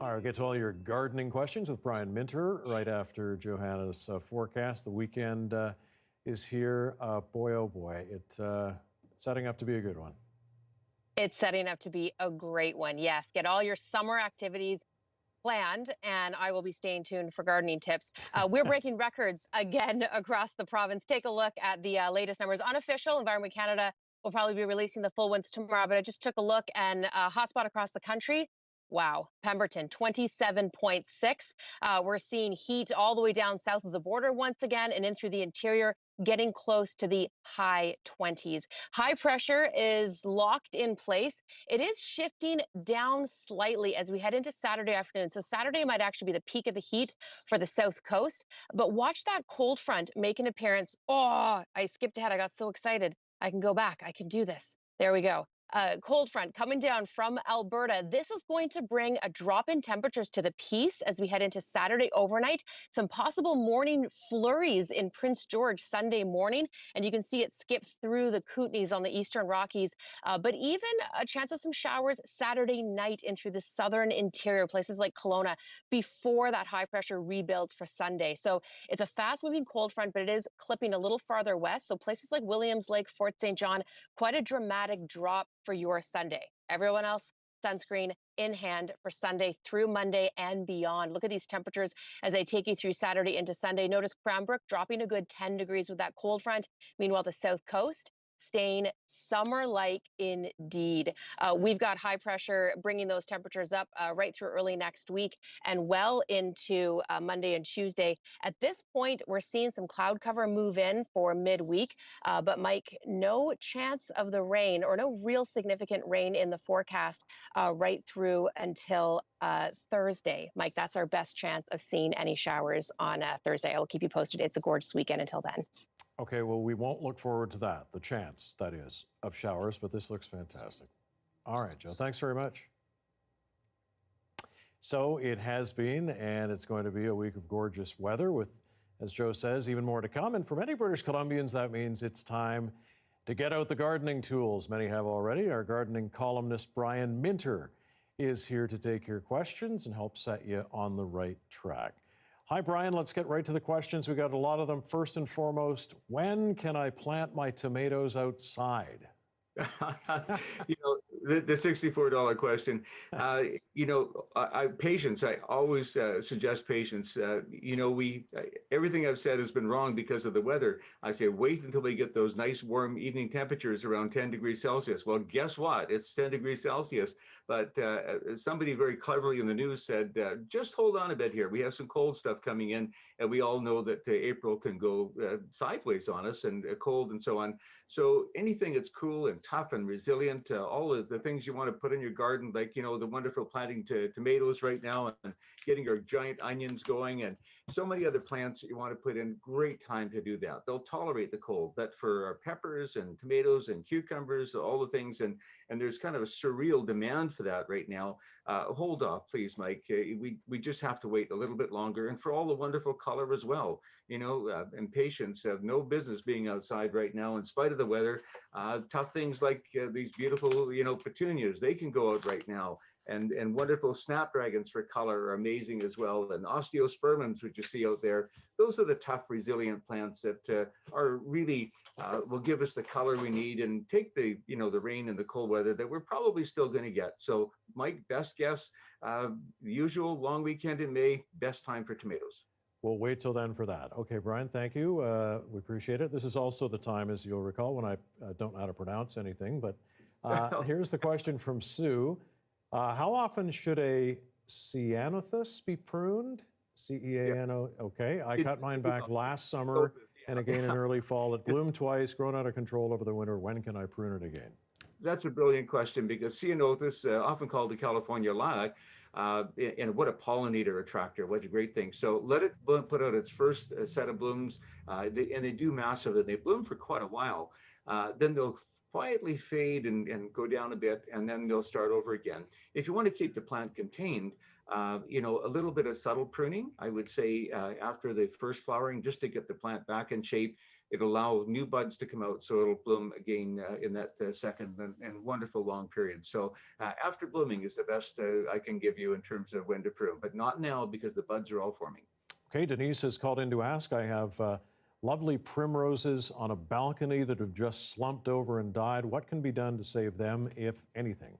All right, we'll get to all your gardening questions with Brian Minter right after Johanna's forecast. The weekend is here. Boy, oh boy, it's setting up to be a good one. It's setting up to be a great one. Yes, get all your summer activities planned, and I will be staying tuned for gardening tips. We're breaking records again across the province. Take a look at the latest numbers. Unofficial, Environment Canada will probably be releasing the full ones tomorrow, but I just took a look, and hotspot across the country. Wow, Pemberton, 27.6. We're seeing heat all the way down south of the border once again and in through the interior. getting close to the high 20s. High pressure is locked in place. It is shifting down slightly as we head into Saturday afternoon. So Saturday might actually be the peak of the heat for the south coast. But watch that cold front make an appearance. Oh, I skipped ahead. I got so excited. I can go back. I can do this. There we go. Cold front coming down from Alberta. This is going to bring a drop in temperatures to the peace as we head into Saturday overnight. Some possible morning flurries in Prince George Sunday morning, and you can see it skip through the Kootenays on the eastern Rockies, but even a chance of some showers Saturday night in through the southern interior, places like Kelowna, before that high pressure rebuilds for Sunday. So it's a fast moving cold front, but it is clipping a little farther west. So places like Williams Lake, Fort St. John, quite a dramatic drop for your Sunday. Everyone else, sunscreen in hand for Sunday through Monday and beyond. Look at these temperatures as I take you through Saturday into Sunday. Notice Cranbrook dropping a good 10 degrees with that cold front. Meanwhile, the south coast staying summer-like indeed. We've got high pressure bringing those temperatures up right through early next week and well into Monday and Tuesday. At this point, we're seeing some cloud cover move in for midweek, but Mike, no chance of the rain or no real significant rain in the forecast right through until Thursday. Mike, that's our best chance of seeing any showers on Thursday. I'll keep you posted. It's a gorgeous weekend until then. Okay, well, we won't look forward to that, the chance, that is, of showers, but this looks fantastic. All right, Joe, thanks very much. So it has been, and it's going to be a week of gorgeous weather with, as Joe says, even more to come. And for many British Columbians, that means it's time to get out the gardening tools. Many have already. Our gardening columnist, Brian Minter, is here to take your questions and help set you on the right track. Hi, Brian. Let's get right to the questions. We got a lot of them. First and foremost, when can I plant my tomatoes outside? You know, the $64 question. Patience. I always suggest patience. Everything I've said has been wrong because of the weather. I say wait until we get those nice warm evening temperatures around 10 degrees Celsius. Well, guess what? It's 10 degrees Celsius. But somebody very cleverly in the news said, just hold on a bit here. We have some cold stuff coming in, and we all know that April can go sideways on us and cold and so on. So anything that's cool and tough and resilient, all of the things you want to put in your garden, like, the wonderful planting tomatoes right now and getting your giant onions going and so many other plants that you want to put in, great time to do that. They'll tolerate the cold, but for our peppers and tomatoes and cucumbers, all the things, and there's kind of a surreal demand for that right now. Hold off, please, Mike. We just have to wait a little bit longer, and for all the wonderful color as well. And patients have no business being outside right now in spite of the weather. Tough things like these beautiful, petunias, they can go out right now. And wonderful snapdragons for color are amazing as well. And osteospermums, which you see out there, those are the tough, resilient plants that are really will give us the color we need and take the rain and the cold weather that we're probably still going to get. So, Mike, best guess, usual long weekend in May, best time for tomatoes. We'll wait till then for that. Okay, Brian, thank you. We appreciate it. This is also the time, as you'll recall, when I don't know how to pronounce anything. But here's the question from Sue. How often should a ceanothus be pruned? C-E-A-N-O, okay. I cut mine back last summer and again in early fall. It bloomed twice, grown out of control over the winter. When can I prune it again? That's a brilliant question because ceanothus, often called the California lilac, and what a pollinator attractor, what a great thing. So let it put out its first set of blooms, and they do massively. They bloom for quite a while. Then they'll quietly fade and go down a bit, and then they'll start over again. If you want to keep the plant contained, a little bit of subtle pruning, I would say after the first flowering, just to get the plant back in shape. It'll allow new buds to come out, so it'll bloom again in that second and wonderful long period. So after blooming is the best I can give you in terms of when to prune, but not now because the buds are all forming. Okay, Denise has called in to ask. I have lovely primroses on a balcony that have just slumped over and died. What can be done to save them, if anything?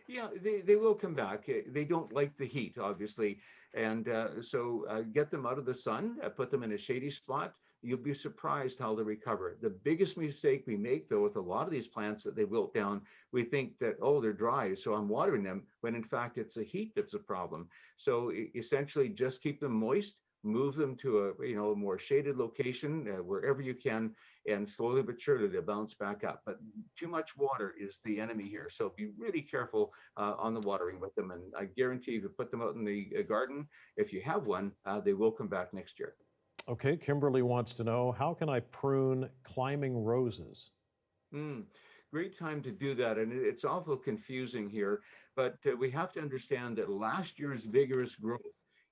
Yeah, they will come back. They don't like the heat, obviously. And so get them out of the sun, put them in a shady spot. You'll be surprised how they recover. The biggest mistake we make, though, with a lot of these plants that they wilt down, we think that, oh, they're dry, so I'm watering them, when in fact it's the heat that's a problem. So essentially just keep them moist, move them to a more shaded location wherever you can, and slowly but surely they'll bounce back up. But too much water is the enemy here, so be really careful on the watering with them. And I guarantee if you put them out in the garden, if you have one, they will come back next year. Okay, Kimberly wants to know, how can I prune climbing roses? Great time to do that, and it's awful confusing here, but we have to understand that last year's vigorous growth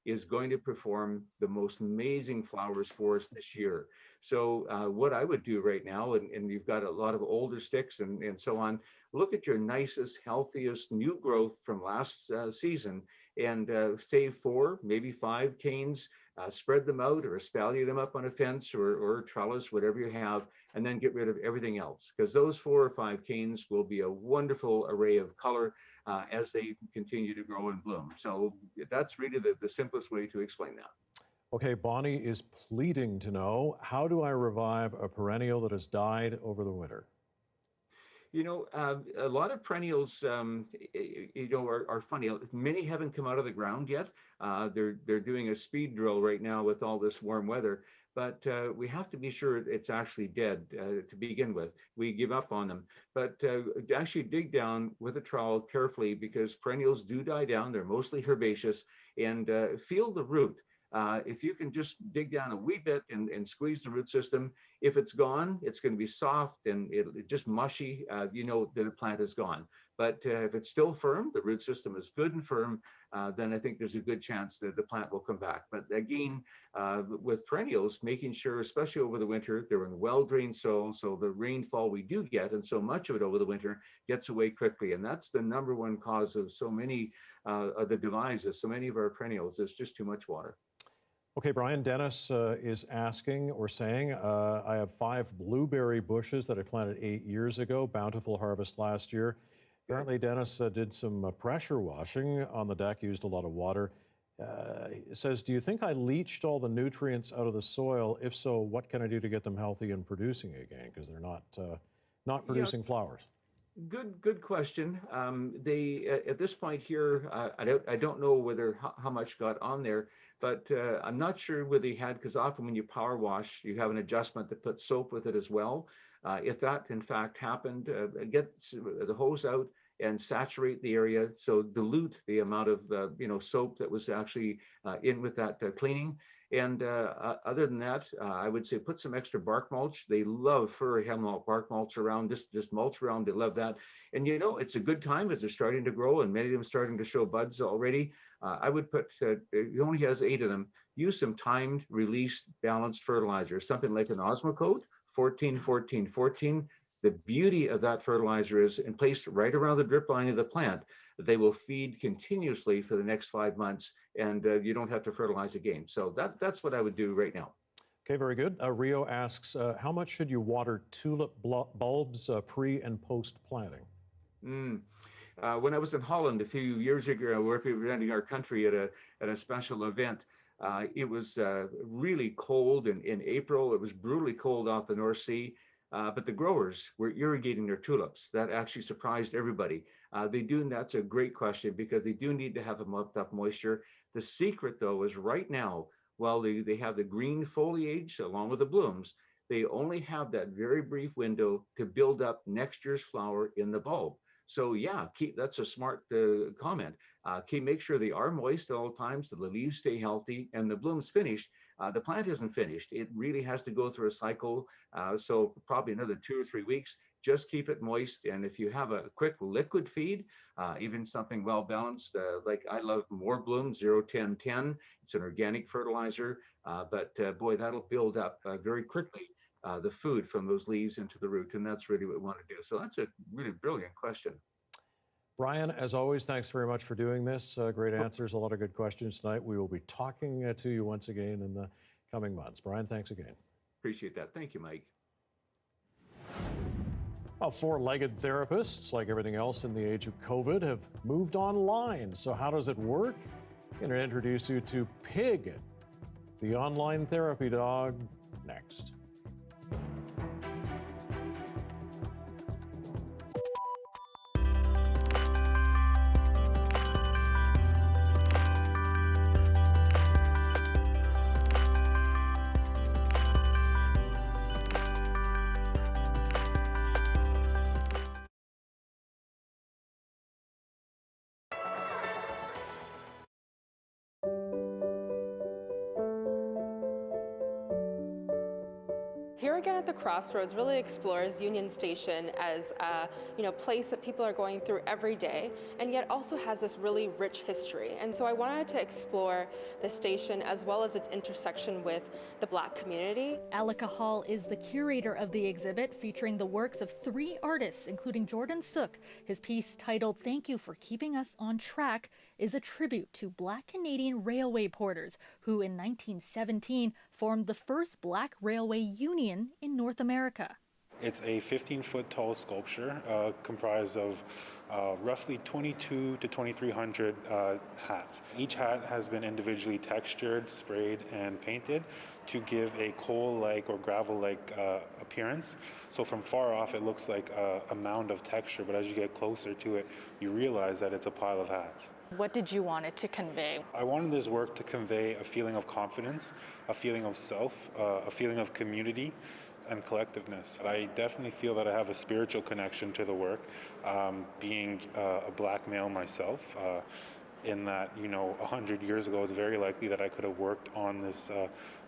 is going to perform the most amazing flowers for us this year. So what I would do right now, and you've got a lot of older sticks and so on, look at your nicest, healthiest new growth from last season and save 4, maybe 5 canes, spread them out or espalier them up on a fence or trellis, whatever you have, and then get rid of everything else, because those 4 or 5 canes will be a wonderful array of color as they continue to grow and bloom. So that's really the simplest way to explain that. Okay, Bonnie is pleading to know, how do I revive a perennial that has died over the winter? You know, a lot of perennials, are funny. Many haven't come out of the ground yet. They're doing a speed drill right now with all this warm weather, but we have to be sure it's actually dead to begin with. We give up on them, but actually dig down with a trowel carefully, because perennials do die down. They're mostly herbaceous, and feel the root. If you can just dig down a wee bit and squeeze the root system, if it's gone, it's going to be soft and it just mushy. You know that a plant is gone. But if it's still firm, the root system is good and firm, then I think there's a good chance that the plant will come back. But again, with perennials, making sure, especially over the winter, they're in well-drained soil, so the rainfall we do get, and so much of it over the winter, gets away quickly. And that's the #1 cause of so many of the demise, so many of our perennials, is just too much water. Okay, Brian, Dennis is asking or saying, I have 5 blueberry bushes that I planted 8 years ago, bountiful harvest last year. Apparently, Dennis did some pressure washing on the deck, used a lot of water. He says, do you think I leached all the nutrients out of the soil? If so, what can I do to get them healthy and producing again? Because they're not producing flowers. Good question. They at this point here, I don't know whether how much got on there, but I'm not sure whether they had, because often when you power wash, you have an adjustment to put soap with it as well. If that in fact happened, get the hose out and saturate the area, so dilute the amount of soap that was actually in with that cleaning. And other than that, I would say put some extra bark mulch. They love fir hemlock bark mulch around, just mulch around. They love that. And it's a good time as they're starting to grow, and many of them starting to show buds already. I would put, it only has 8 of them, use some timed release balanced fertilizer, something like an Osmocote, 14-14-14. The beauty of that fertilizer is, and placed right around the drip line of the plant, they will feed continuously for the next 5 months, and you don't have to fertilize again. So that's what I would do right now. Okay, very good. Rio asks, how much should you water tulip bulbs pre and post planting? When I was in Holland a few years ago, representing our country at a special event, it was really cold in April. It was brutally cold off the North Sea. But the growers were irrigating their tulips. That actually surprised everybody. That's a great question, because they do need to have up moisture. The secret, though, is right now, while they have the green foliage along with the blooms, they only have that very brief window to build up next year's flower in the bulb. So yeah, that's a smart comment. Make sure they are moist at all times, so the leaves stay healthy, and the bloom's finished. The plant isn't finished. It really has to go through a cycle. So probably another 2 or 3 weeks, just keep it moist. And if you have a quick liquid feed, even something well balanced, like I love More Bloom 0-10-10. It's an organic fertilizer, but boy, that'll build up very quickly. The food from those leaves into the root, and that's really what we want to do. So that's a really brilliant question. Brian, as always, thanks very much for doing this. Great answers, a lot of good questions tonight. We will be talking to you once again in the coming months. Brian, thanks again. Appreciate that. Thank you, Mike. Well, 4-legged therapists, like everything else in the age of COVID, have moved online. So how does it work? I'm going to introduce you to Pig, the online therapy dog, next. Again at the Crossroads really explores Union Station as a place that people are going through every day, and yet also has this really rich history. And so I wanted to explore the station as well as its intersection with the Black community. Alika Hall is the curator of the exhibit, featuring the works of 3 artists, including Jordan Sook. His piece, titled "Thank You for Keeping Us on Track," is a tribute to Black Canadian railway porters, who in 1917 formed the first Black railway union in North America. It's a 15-foot tall sculpture comprised of roughly 2,200 to 2,300 hats. Each hat has been individually textured, sprayed, and painted to give a coal-like or gravel-like appearance. So from far off, it looks like a mound of texture, but as you get closer to it, you realize that it's a pile of hats. What did you want it to convey? I wanted this work to convey a feeling of confidence, a feeling of self, a feeling of community and collectiveness. I definitely feel that I have a spiritual connection to the work, being a Black male myself, in that, 100 years ago, it's very likely that I could have worked on this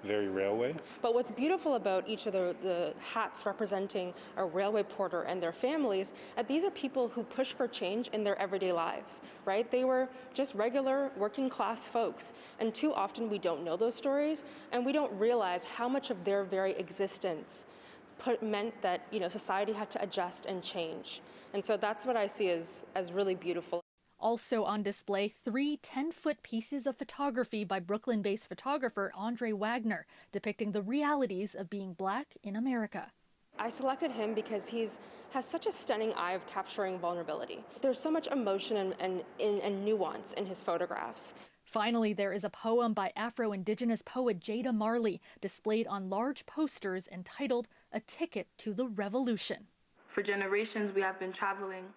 very railway. But what's beautiful about each of the hats representing a railway porter and their families, these are people who push for change in their everyday lives, right? They were just regular working class folks. And too often we don't know those stories, and we don't realize how much of their very existence meant that, society had to adjust and change. And so that's what I see as really beautiful. Also on display, 3 10-foot pieces of photography by Brooklyn-based photographer Andre Wagner, depicting the realities of being Black in America. I selected him because he has such a stunning eye of capturing vulnerability. There's so much emotion and nuance in his photographs. Finally, there is a poem by Afro-Indigenous poet Jada Marley, displayed on large posters entitled "A Ticket to the Revolution." For generations we have been traveling.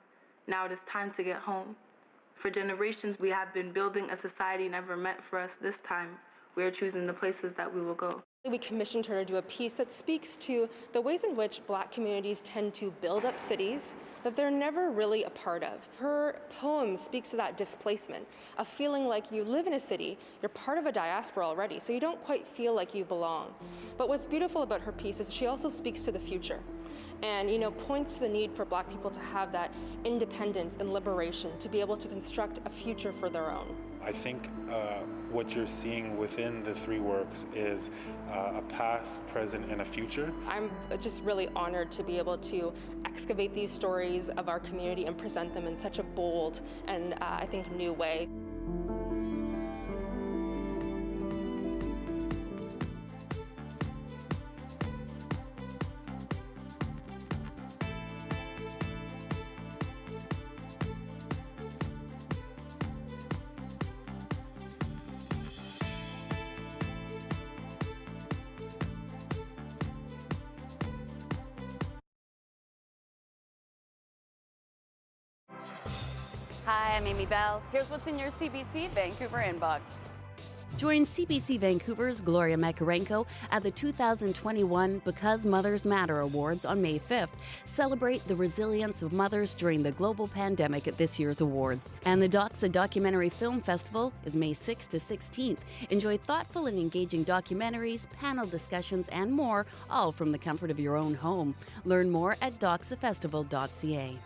Now it is time to get home. For generations, we have been building a society never meant for us this time. We are choosing the places that we will go. We commissioned her to do a piece that speaks to the ways in which Black communities tend to build up cities that they're never really a part of. Her poem speaks to that displacement, of feeling like you live in a city, you're part of a diaspora already, so you don't quite feel like you belong. But what's beautiful about her piece is she also speaks to the future, and points to the need for Black people to have that independence and liberation, to be able to construct a future for their own. I think what you're seeing within the 3 works is a past, present, and a future. I'm just really honored to be able to excavate these stories of our community and present them in such a bold and I think new way. Hi, I'm Amy Bell. Here's what's in your CBC Vancouver inbox. Join CBC Vancouver's Gloria Makarenko at the 2021 Because Mothers Matter Awards on May 5th. Celebrate the resilience of mothers during the global pandemic at this year's awards. And the Doxa Documentary Film Festival is May 6th to 16th. Enjoy thoughtful and engaging documentaries, panel discussions, and more, all from the comfort of your own home. Learn more at doxafestival.ca.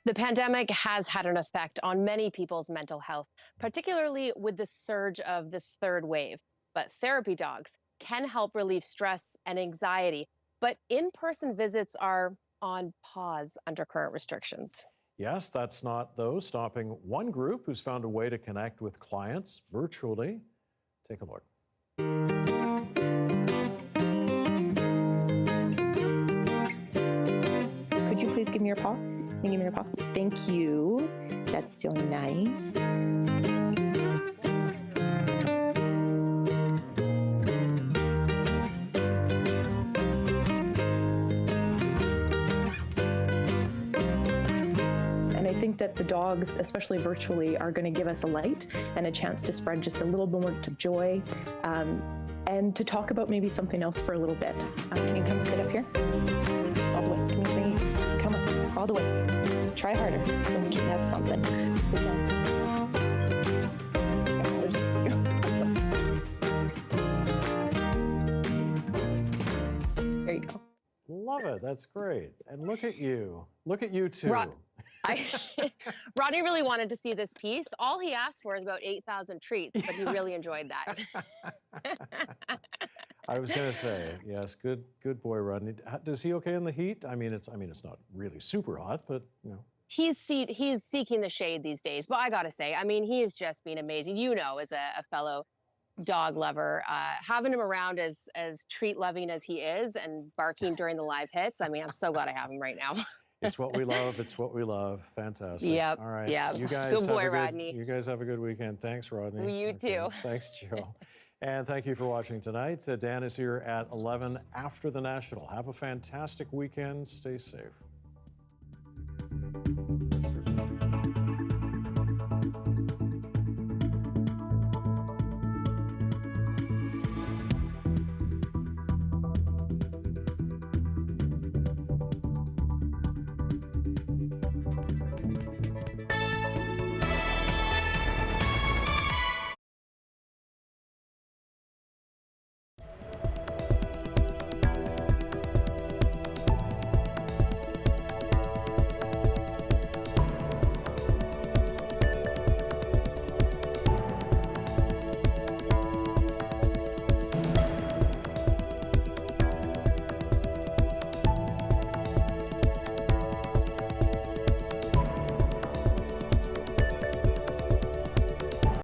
The pandemic has had an effect on many people's mental health, particularly with the surge of this 3rd wave. But therapy dogs can help relieve stress and anxiety, but in-person visits are on pause under current restrictions. Yes, that's not, though, stopping one group who's found a way to connect with clients virtually. Take a look. Could you please give me your paw? Can you give me your paw? Thank you. That's so nice. And I think that the dogs, especially virtually, are going to give us a light and a chance to spread just a little bit more of joy and to talk about maybe something else for a little bit. Can you come sit up here? All the way. Can you please come up all the way? Try harder. That's something. Sit down. love it. That's great. And look at you. Look at you too. Rodney really wanted to see this piece. All he asked for is about 8,000 treats, but he really enjoyed that. I was going to say, yes, good boy, Rodney. Does he okay in the heat? I mean, it's not really super hot, but you know. He's seeking the shade these days. But I got to say, I mean, he has just been amazing. You know, as a fellow dog lover, having him around as treat loving as he is and barking during the live hits. I mean, I'm so glad I have him right now. It's what we love. It's what we love. Fantastic. Yep. All right. Yep. You guys good boy, Rodney. You guys have a good weekend. Thanks, Rodney. You too. Thanks, Joe. And thank you for watching tonight. Dan is here at 11 after the National. Have a fantastic weekend. Stay safe.